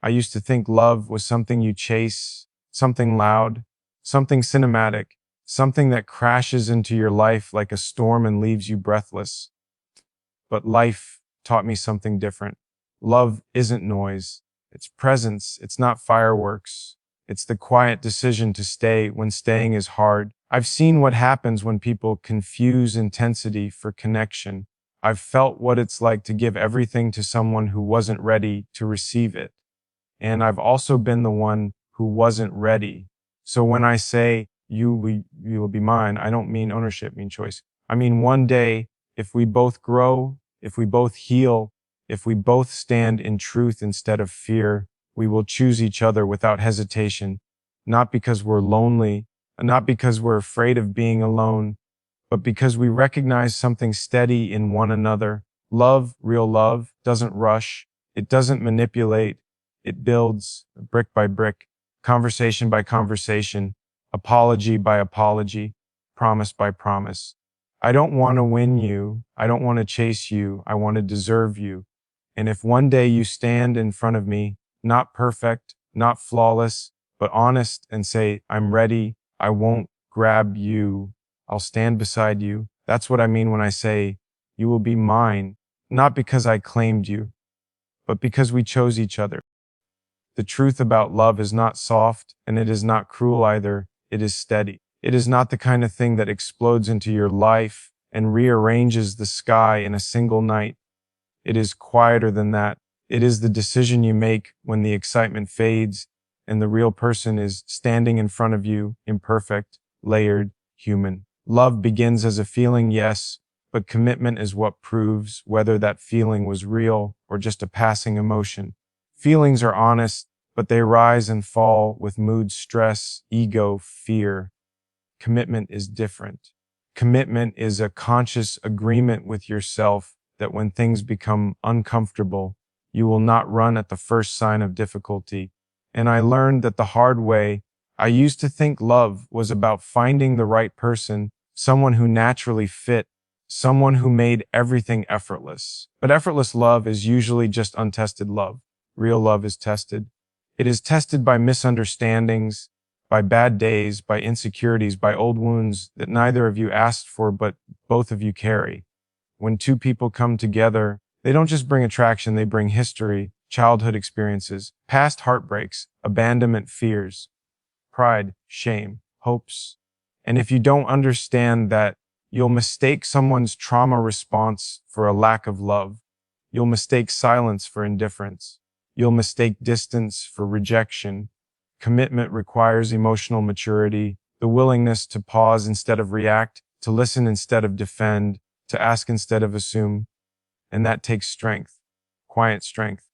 I used to think love was something you chase, something loud, something cinematic, something that crashes into your life like a storm and leaves you breathless. But life taught me something different. Love isn't noise. It's presence. It's not fireworks. It's the quiet decision to stay when staying is hard. I've seen what happens when people confuse intensity for connection. I've felt what it's like to give everything to someone who wasn't ready to receive it. And I've also been the one who wasn't ready. So when I say you will be mine, I don't mean ownership, I mean choice. I mean one day, if we both grow, if we both heal, if we both stand in truth instead of fear, we will choose each other without hesitation, not because we're lonely, not because we're afraid of being alone, but because we recognize something steady in one another. Love, real love, doesn't rush. It doesn't manipulate. It builds brick by brick, conversation by conversation, apology by apology, promise by promise. I don't want to win you. I don't want to chase you. I want to deserve you. And if one day you stand in front of me, not perfect, not flawless, but honest and say, I'm ready, I won't grab you, I'll stand beside you. That's what I mean when I say, you will be mine, not because I claimed you, but because we chose each other. The truth about love is not soft, and it is not cruel either. It is steady. It is not the kind of thing that explodes into your life and rearranges the sky in a single night. It is quieter than that. It is the decision you make when the excitement fades and the real person is standing in front of you, imperfect, layered, human. Love begins as a feeling, yes, but commitment is what proves whether that feeling was real or just a passing emotion. Feelings are honest, but they rise and fall with mood, stress, ego, fear. Commitment is different. Commitment is a conscious agreement with yourself that when things become uncomfortable, you will not run at the first sign of difficulty. And I learned that the hard way. I used to think love was about finding the right person, someone who naturally fit, someone who made everything effortless. But effortless love is usually just untested love. Real love is tested. It is tested by misunderstandings, by bad days, by insecurities, by old wounds that neither of you asked for, but both of you carry. When two people come together, they don't just bring attraction, they bring history, childhood experiences, past heartbreaks, abandonment fears, pride, shame, hopes. And if you don't understand that, you'll mistake someone's trauma response for a lack of love. You'll mistake silence for indifference. You'll mistake distance for rejection. Commitment requires emotional maturity, the willingness to pause instead of react, to listen instead of defend, to ask instead of assume. And that takes strength, quiet strength,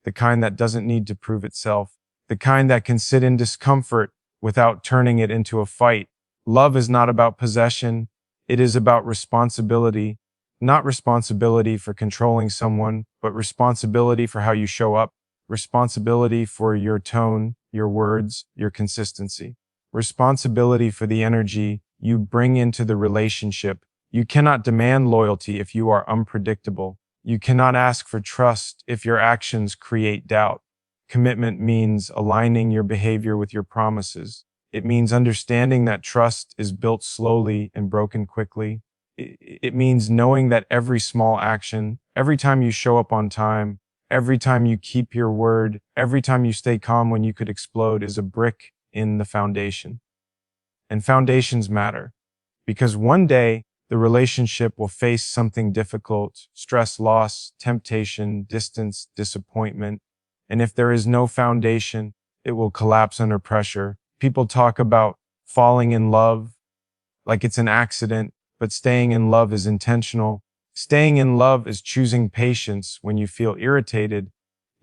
the kind that doesn't need to prove itself, the kind that can sit in discomfort without turning it into a fight. Love is not about possession. It is about responsibility, not responsibility for controlling someone, but responsibility for how you show up, responsibility for your tone, your words, your consistency, responsibility for the energy you bring into the relationship. You cannot demand loyalty if you are unpredictable. You cannot ask for trust if your actions create doubt. Commitment means aligning your behavior with your promises. It means understanding that trust is built slowly and broken quickly. It means knowing that every small action, every time you show up on time, every time you keep your word, every time you stay calm when you could explode is a brick in the foundation. And foundations matter because one day the relationship will face something difficult, stress, loss, temptation, distance, disappointment. And if there is no foundation, it will collapse under pressure. People talk about falling in love like it's an accident, but staying in love is intentional. Staying in love is choosing patience when you feel irritated.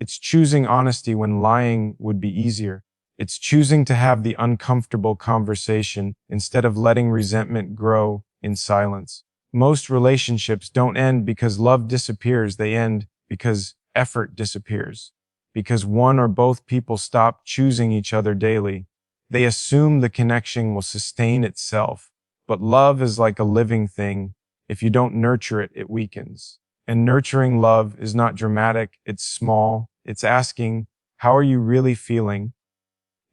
It's choosing honesty when lying would be easier. It's choosing to have the uncomfortable conversation instead of letting resentment grow in silence. Most relationships don't end because love disappears. They end because effort disappears. Because one or both people stop choosing each other daily. They assume the connection will sustain itself. But love is like a living thing. If you don't nurture it, it weakens. And nurturing love is not dramatic. It's small. It's asking, How are you really feeling?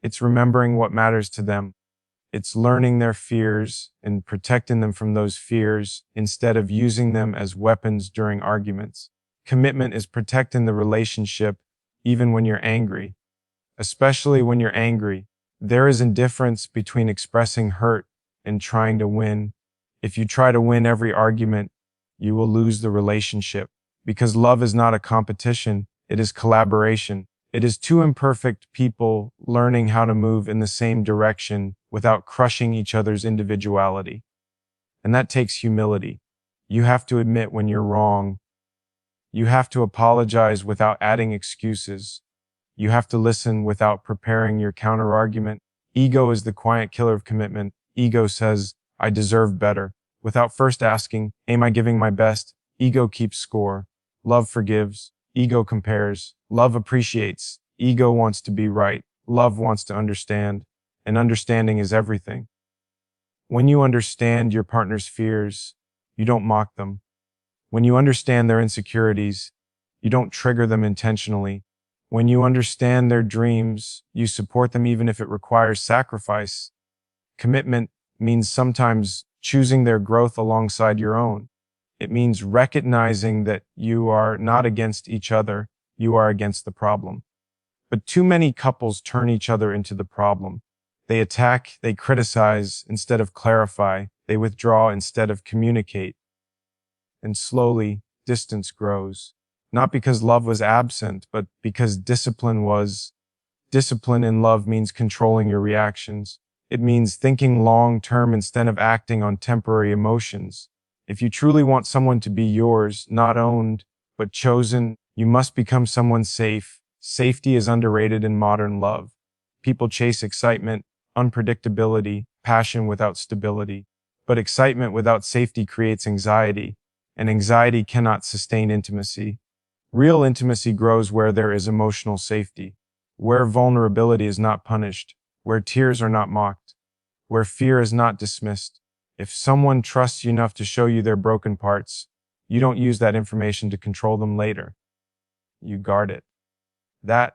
It's remembering what matters to them. It's learning their fears and protecting them from those fears instead of using them as weapons during arguments. Commitment is protecting the relationship even when you're angry, especially when you're angry. There is a difference between expressing hurt and trying to win. If you try to win every argument, you will lose the relationship because love is not a competition, it is collaboration. It is two imperfect people learning how to move in the same direction without crushing each other's individuality. And that takes humility. You have to admit when you're wrong. You have to apologize without adding excuses. You have to listen without preparing your counterargument. Ego is the quiet killer of commitment. Ego says, I deserve better. Without first asking, am I giving my best? Ego keeps score. Love forgives. Ego compares. Love appreciates. Ego wants to be right. Love wants to understand. And understanding is everything. When you understand your partner's fears, you don't mock them. When you understand their insecurities, you don't trigger them intentionally. When you understand their dreams, you support them even if it requires sacrifice. Commitment means sometimes choosing their growth alongside your own. It means recognizing that you are not against each other, you are against the problem. But too many couples turn each other into the problem. They attack, they criticize instead of clarify, they withdraw instead of communicate. And slowly, distance grows. Not because love was absent, but because discipline was. Discipline in love means controlling your reactions. It means thinking long-term instead of acting on temporary emotions. If you truly want someone to be yours, not owned, but chosen, you must become someone safe. Safety is underrated in modern love. People chase excitement, unpredictability, passion without stability. But excitement without safety creates anxiety, and anxiety cannot sustain intimacy. Real intimacy grows where there is emotional safety, where vulnerability is not punished, where tears are not mocked, where fear is not dismissed. If someone trusts you enough to show you their broken parts, you don't use that information to control them later. You guard it. That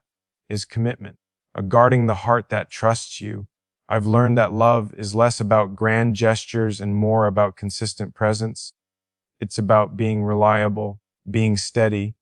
is commitment, a guarding the heart that trusts you. I've learned that love is less about grand gestures and more about consistent presence. It's about being reliable, being steady,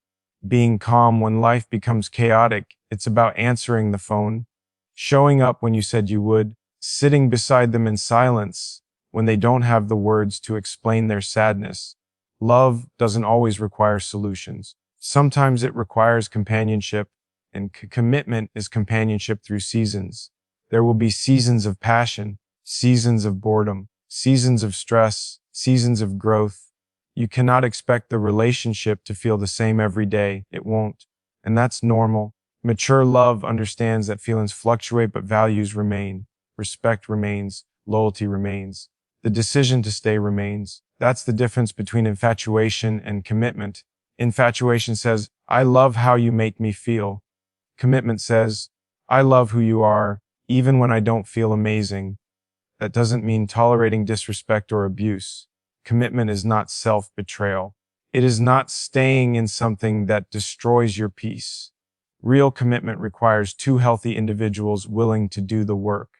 being calm when life becomes chaotic. It's about answering the phone, showing up when you said you would, sitting beside them in silence when they don't have the words to explain their sadness. Love doesn't always require solutions. Sometimes it requires companionship, and commitment is companionship through seasons. There will be seasons of passion, seasons of boredom, seasons of stress, seasons of growth. You cannot expect the relationship to feel the same every day. It won't. And that's normal. Mature love understands that feelings fluctuate, but values remain. Respect remains. Loyalty remains. The decision to stay remains. That's the difference between infatuation and commitment. Infatuation says, I love how you make me feel. Commitment says, I love who you are, even when I don't feel amazing. That doesn't mean tolerating disrespect or abuse. Commitment is not self-betrayal. It is not staying in something that destroys your peace. Real commitment requires two healthy individuals willing to do the work.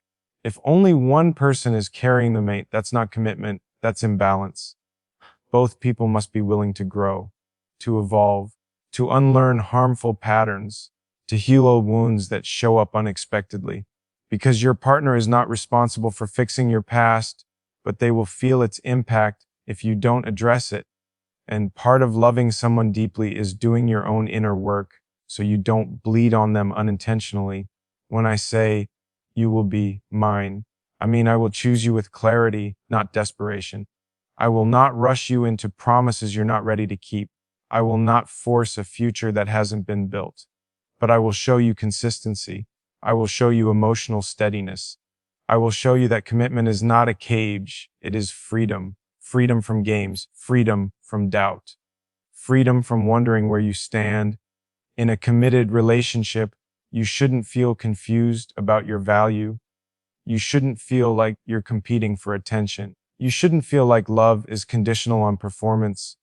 If only one person is carrying the weight, that's not commitment, that's imbalance. Both people must be willing to grow, to evolve, to unlearn harmful patterns, to heal old wounds that show up unexpectedly. Because your partner is not responsible for fixing your past, but they will feel its impact if you don't address it. And part of loving someone deeply is doing your own inner work so you don't bleed on them unintentionally. When I say, you will be mine, I mean I will choose you with clarity, not desperation. I will not rush you into promises you're not ready to keep. I will not force a future that hasn't been built. But I will show you consistency. I will show you emotional steadiness. I will show you that commitment is not a cage, it is freedom. Freedom from games, freedom from doubt, freedom from wondering where you stand. In a committed relationship, you shouldn't feel confused about your value. You shouldn't feel like you're competing for attention. You shouldn't feel like love is conditional on performance.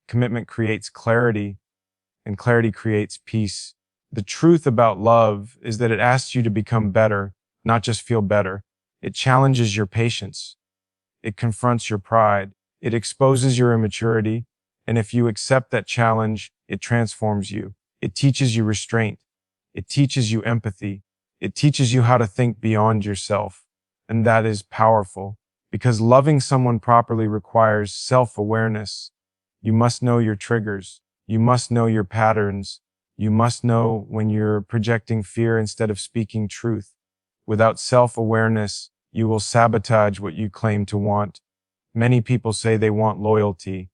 Commitment creates clarity, and clarity creates peace. The truth about love is that it asks you to become better, not just feel better. It challenges your patience. It confronts your pride. It exposes your immaturity. And if you accept that challenge, it transforms you. It teaches you restraint. It teaches you empathy. It teaches you how to think beyond yourself. And that is powerful because loving someone properly requires self-awareness. You must know your triggers. You must know your patterns. You must know when you're projecting fear instead of speaking truth. Without self-awareness, you will sabotage what you claim to want. Many people say they want loyalty,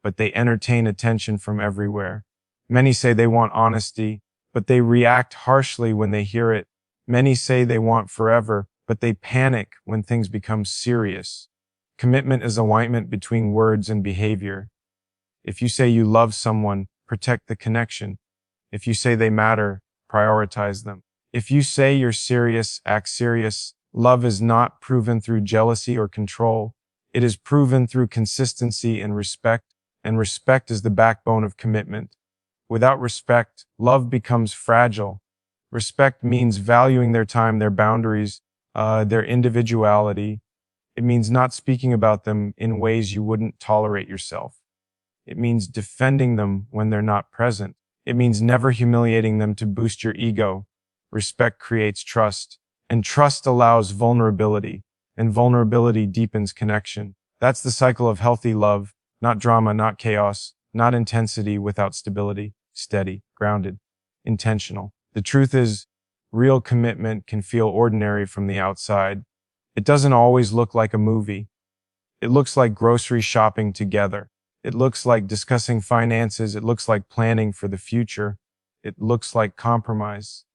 but they entertain attention from everywhere. Many say they want honesty, but they react harshly when they hear it. Many say they want forever, but they panic when things become serious. Commitment is alignment between words and behavior. If you say you love someone, protect the connection. If you say they matter, prioritize them. If you say you're serious, act serious. Love is not proven through jealousy or control. It is proven through consistency and respect is the backbone of commitment. Without respect, love becomes fragile. Respect means valuing their time, their boundaries, their individuality. It means not speaking about them in ways you wouldn't tolerate yourself. It means defending them when they're not present. It means never humiliating them to boost your ego. Respect creates trust, and trust allows vulnerability, and vulnerability deepens connection. That's the cycle of healthy love, not drama, not chaos, not intensity without stability, steady, grounded, intentional. The truth is, real commitment can feel ordinary from the outside. It doesn't always look like a movie. It looks like grocery shopping together. It looks like discussing finances. It looks like planning for the future. It looks like compromise.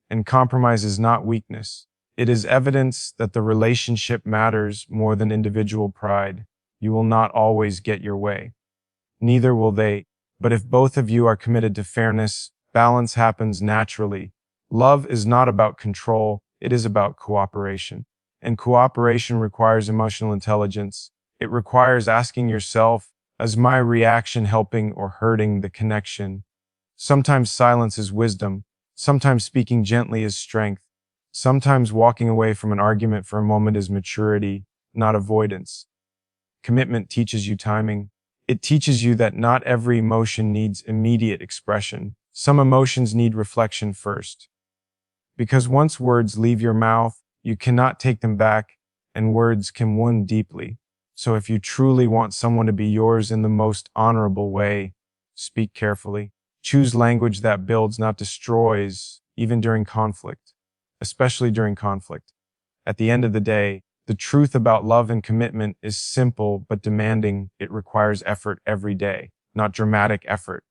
And compromise is not weakness. It is evidence that the relationship matters more than individual pride. You will not always get your way. Neither will they. But if both of you are committed to fairness, balance happens naturally. Love is not about control. It is about cooperation. And cooperation requires emotional intelligence. It requires asking yourself, is my reaction helping or hurting the connection? Sometimes silence is wisdom. Sometimes speaking gently is strength. Sometimes walking away from an argument for a moment is maturity, not avoidance. Commitment teaches you timing. It teaches you that not every emotion needs immediate expression. Some emotions need reflection first. Because once words leave your mouth, you cannot take them back, and words can wound deeply. So if you truly want someone to be yours in the most honorable way, speak carefully. Choose language that builds, not destroys, even during conflict, especially during conflict. At the end of the day, the truth about love and commitment is simple but demanding. It requires effort every day, not dramatic effort,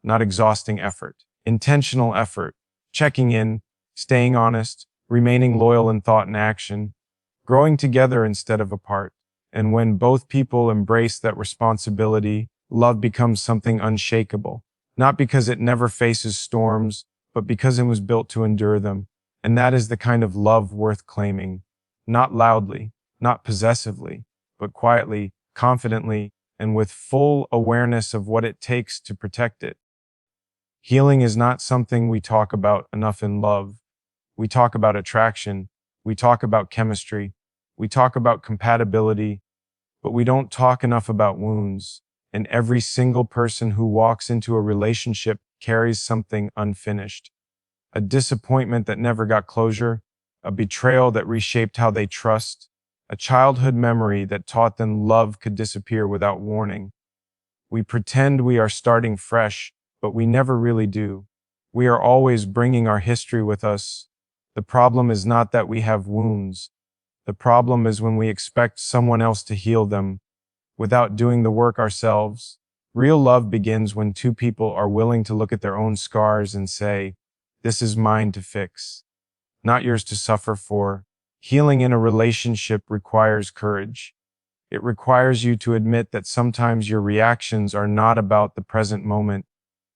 not exhausting effort, intentional effort, checking in, staying honest, remaining loyal in thought and action, growing together instead of apart. And when both people embrace that responsibility, love becomes something unshakable, not because it never faces storms, but because it was built to endure them. And that is the kind of love worth claiming, not loudly, not possessively, but quietly, confidently, and with full awareness of what it takes to protect it. Healing is not something we talk about enough in love. We talk about attraction. We talk about chemistry. We talk about compatibility, but we don't talk enough about wounds. And every single person who walks into a relationship carries something unfinished. A disappointment that never got closure, a betrayal that reshaped how they trust, a childhood memory that taught them love could disappear without warning. We pretend we are starting fresh, but we never really do. We are always bringing our history with us. The problem is not that we have wounds. The problem is when we expect someone else to heal them without doing the work ourselves. Real love begins when two people are willing to look at their own scars and say, "This is mine to fix, not yours to suffer for." Healing in a relationship requires courage. It requires you to admit that sometimes your reactions are not about the present moment.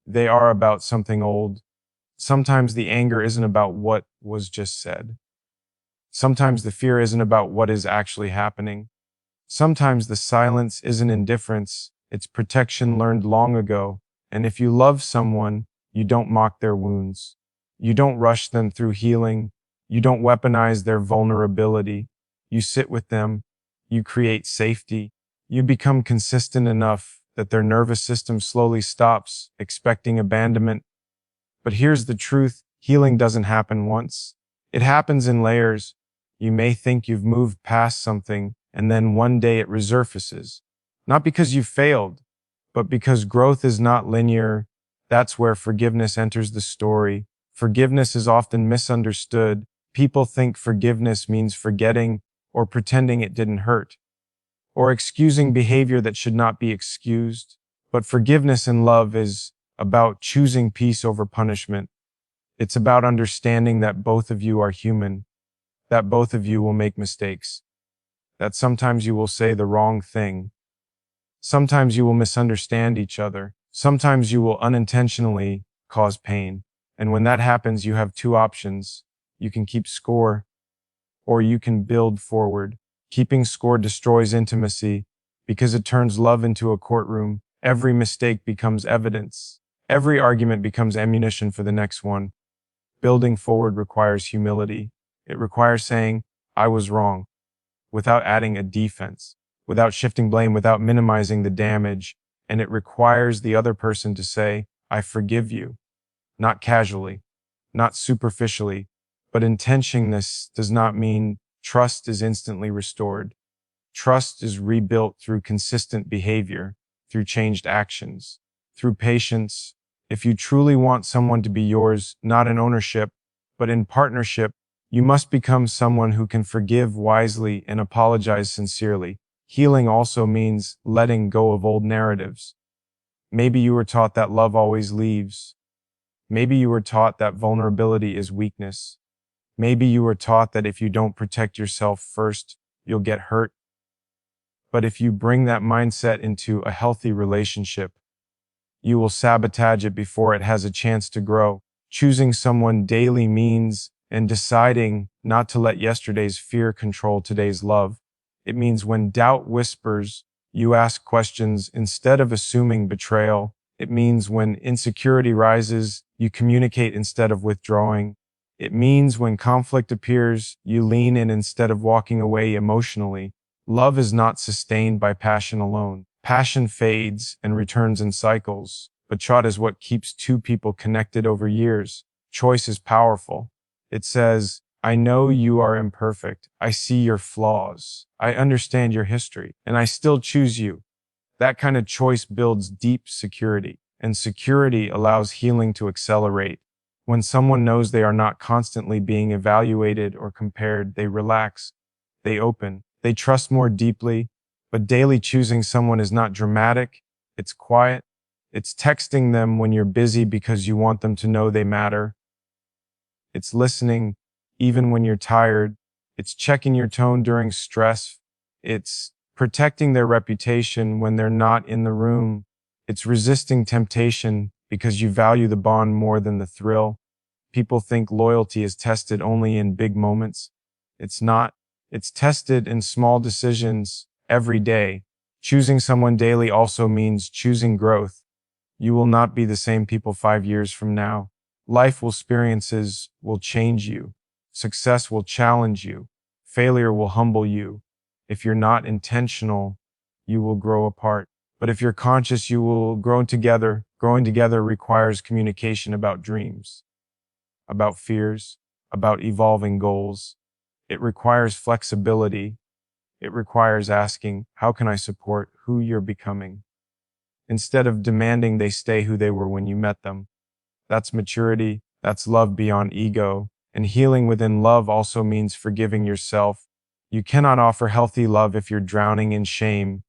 They are about something old. Sometimes the anger isn't about what was just said. Sometimes the fear isn't about what is actually happening. Sometimes the silence isn't indifference, it's protection learned long ago. And if you love someone, You don't mock their wounds. You don't rush them through healing. You don't weaponize their vulnerability. You sit with them. You create safety. You become consistent enough that their nervous system slowly stops expecting abandonment. But here's the truth. Healing doesn't happen once. It happens in layers. You may think you've moved past something, and then one day it resurfaces. Not because you failed, but because growth is not linear. That's where forgiveness enters the story. Forgiveness is often misunderstood. People think forgiveness means forgetting or pretending it didn't hurt, or excusing behavior that should not be excused. But forgiveness in love is about choosing peace over punishment. It's about understanding that both of you are human, that both of you will make mistakes, that sometimes you will say the wrong thing, sometimes you will misunderstand each other, sometimes you will unintentionally cause pain. And when that happens, you have two options. You can keep score, or you can build forward. Keeping score destroys intimacy because it turns love into a courtroom. Every mistake becomes evidence. Every argument becomes ammunition for the next one. Building forward requires humility. It requires saying, I was wrong, without adding a defense, without shifting blame, without minimizing the damage. And it requires the other person to say, I forgive you, not casually, not superficially, but intentionalness does not mean trust is instantly restored. Trust is rebuilt through consistent behavior, through changed actions, through patience. If you truly want someone to be yours, not in ownership, but in partnership, you must become someone who can forgive wisely and apologize sincerely. Healing also means letting go of old narratives. Maybe you were taught that love always leaves. Maybe you were taught that vulnerability is weakness. Maybe you were taught that if you don't protect yourself first, you'll get hurt. But if you bring that mindset into a healthy relationship, you will sabotage it before it has a chance to grow. Choosing someone daily means and deciding not to let yesterday's fear control today's love. It means when doubt whispers, you ask questions instead of assuming betrayal. It means when insecurity rises, you communicate instead of withdrawing. It means when conflict appears, you lean in instead of walking away emotionally. Love is not sustained by passion alone. Passion fades and returns in cycles, but trust is what keeps two people connected over years. Choice is powerful. It says, I know you are imperfect. I see your flaws. I understand your history, and I still choose you. That kind of choice builds deep security, and security allows healing to accelerate. When someone knows they are not constantly being evaluated or compared, they relax, they open, they trust more deeply. But daily choosing someone is not dramatic, it's quiet. It's texting them when you're busy because you want them to know they matter. It's listening even when you're tired. It's checking your tone during stress. It's protecting their reputation when they're not in the room. It's resisting temptation because you value the bond more than the thrill. People think loyalty is tested only in big moments. It's not. It's tested in small decisions every day. Choosing someone daily also means choosing growth. You will not be the same people 5 years from now. Life experiences will change you. Success will challenge you. Failure will humble you. If you're not intentional, you will grow apart. But if you're conscious, you will grow together. Growing together requires communication about dreams, about fears, about evolving goals. It requires flexibility. It requires asking, how can I support who you're becoming? Instead of demanding they stay who they were when you met them. That's maturity. That's love beyond ego. And healing within love also means forgiving yourself. You cannot offer healthy love if you're drowning in shame.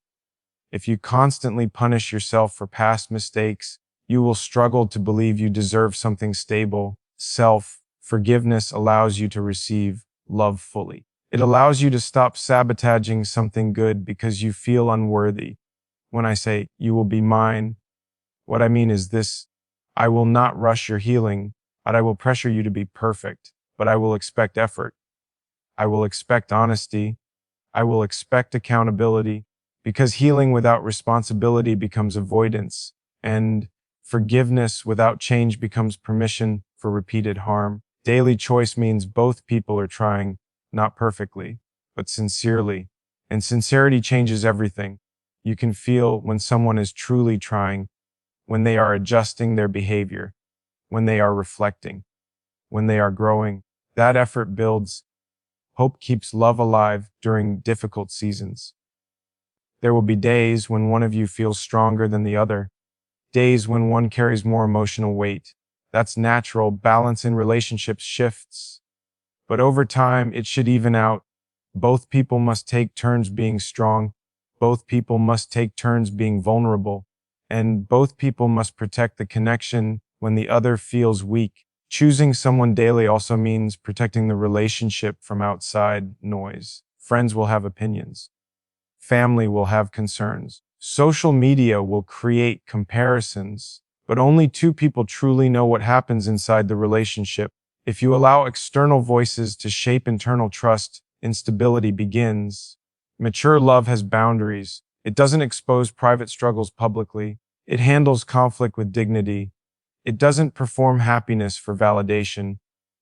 If you constantly punish yourself for past mistakes, you will struggle to believe you deserve something stable. Self-forgiveness allows you to receive love fully. It allows you to stop sabotaging something good because you feel unworthy. When I say, you will be mine, what I mean is this: I will not rush your healing, but I will pressure you to be perfect, but I will expect effort. I will expect honesty. I will expect accountability, because healing without responsibility becomes avoidance, and Forgiveness without change becomes permission for repeated harm. Daily choice means both people are trying, not perfectly, but sincerely. And sincerity changes everything. You can feel when someone is truly trying, when they are adjusting their behavior, when they are reflecting, when they are growing. That effort builds. Hope keeps love alive during difficult seasons. There will be days when one of you feels stronger than the other, days when one carries more emotional weight. That's natural. Balance in relationships shifts. But over time, it should even out. Both people must take turns being strong. Both people must take turns being vulnerable. And both people must protect the connection when the other feels weak. Choosing someone daily also means protecting the relationship from outside noise. Friends will have opinions. Family will have concerns. Social media will create comparisons. But only two people truly know what happens inside the relationship. If you allow external voices to shape internal trust, instability begins. Mature love has boundaries. It doesn't expose private struggles publicly. It handles conflict with dignity. It doesn't perform happiness for validation.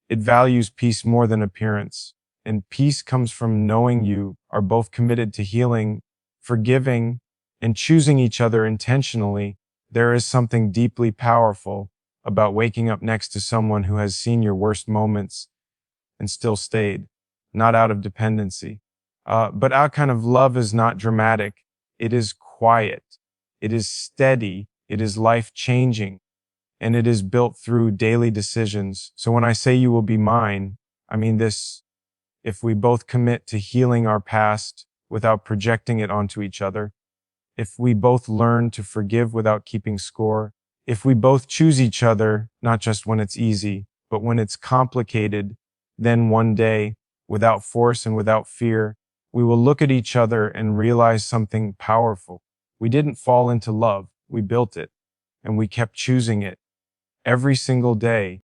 It values peace more than appearance. And peace comes from knowing you are both committed to healing, forgiving, and choosing each other intentionally. There is something deeply powerful about waking up next to someone who has seen your worst moments and still stayed, not out of dependency. But our kind of love is not dramatic. It is quiet. It is steady. It is life-changing. And it is built through daily decisions. So when I say you will be mine, I mean this. If we both commit to healing our past without projecting it onto each other, if we both learn to forgive without keeping score, if we both choose each other, not just when it's easy, but when it's complicated, then one day, without force and without fear, we will look at each other and realize something powerful. We didn't fall into love, we built it, and we kept choosing it every single day.